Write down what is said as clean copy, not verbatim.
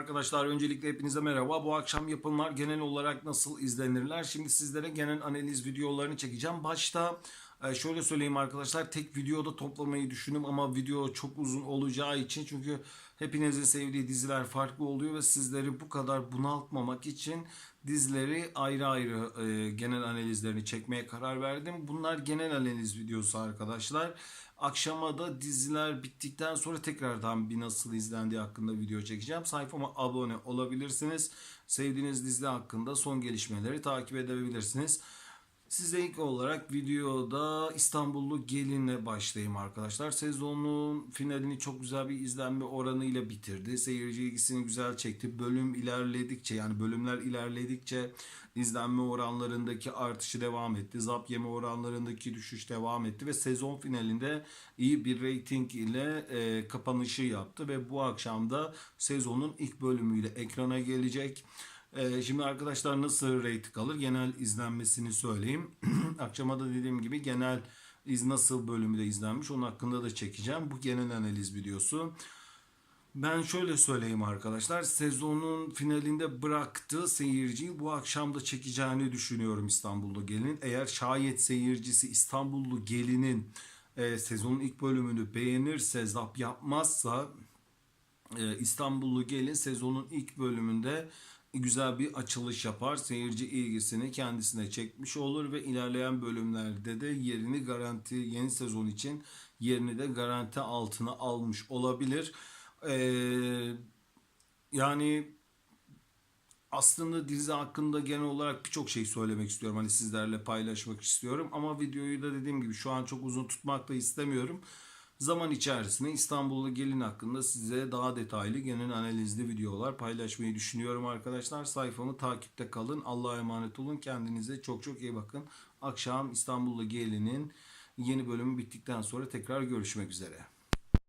Arkadaşlar öncelikle hepinize merhaba. Bu akşam yapımlar genel olarak nasıl izlenirler? Şimdi sizlere genel analiz videolarını çekeceğim. Başta şöyle söyleyeyim arkadaşlar, tek videoda toplamayı düşündüm ama video çok uzun olacağı için, çünkü hepinizin sevdiği diziler farklı oluyor ve sizleri bu kadar bunaltmamak için dizileri ayrı ayrı genel analizlerini çekmeye karar verdim. Bunlar genel analiz videosu arkadaşlar. Akşama da diziler bittikten sonra tekrardan bir nasıl izlendiği hakkında video çekeceğim. Sayfama abone olabilirsiniz. Sevdiğiniz dizi hakkında son gelişmeleri takip edebilirsiniz. Size ilk olarak videoda İstanbullu Gelin'le başlayayım arkadaşlar. Sezonun finalini çok güzel bir izlenme oranıyla bitirdi. Seyirci ilgisini güzel çekti. Bölümler ilerledikçe izlenme oranlarındaki artışı devam etti. Zap yeme oranlarındaki düşüş devam etti ve sezon finalinde iyi bir reyting ile kapanışı yaptı ve bu akşam da sezonun ilk bölümüyle ekrana gelecek. Şimdi arkadaşlar nasıl reyting alır? Genel izlenmesini söyleyeyim. Akşama da dediğim gibi genel nasıl bölümü de izlenmiş, onun hakkında da çekeceğim. Bu genel analiz videosu. Ben şöyle söyleyeyim arkadaşlar. Sezonun finalinde bıraktığı seyirciyi bu akşam da çekeceğini düşünüyorum İstanbullu Gelin. Eğer şayet seyircisi İstanbullu Gelin'in sezonun ilk bölümünü beğenirse, zap yapmazsa, İstanbullu Gelin sezonun ilk bölümünde güzel bir açılış yapar. Seyirci ilgisini kendisine çekmiş olur ve ilerleyen bölümlerde de yeni sezon için yerini de garanti altına almış olabilir. Yani aslında dizi hakkında genel olarak birçok şey söylemek istiyorum. Hani sizlerle paylaşmak istiyorum. Ama videoyu da dediğim gibi şu an çok uzun tutmak da istemiyorum. Zaman içerisinde İstanbullu Gelin hakkında size daha detaylı genel analizli videolar paylaşmayı düşünüyorum arkadaşlar. Sayfamı takipte kalın. Allah'a emanet olun. Kendinize çok çok iyi bakın. Akşam İstanbullu Gelin'in yeni bölümü bittikten sonra tekrar görüşmek üzere.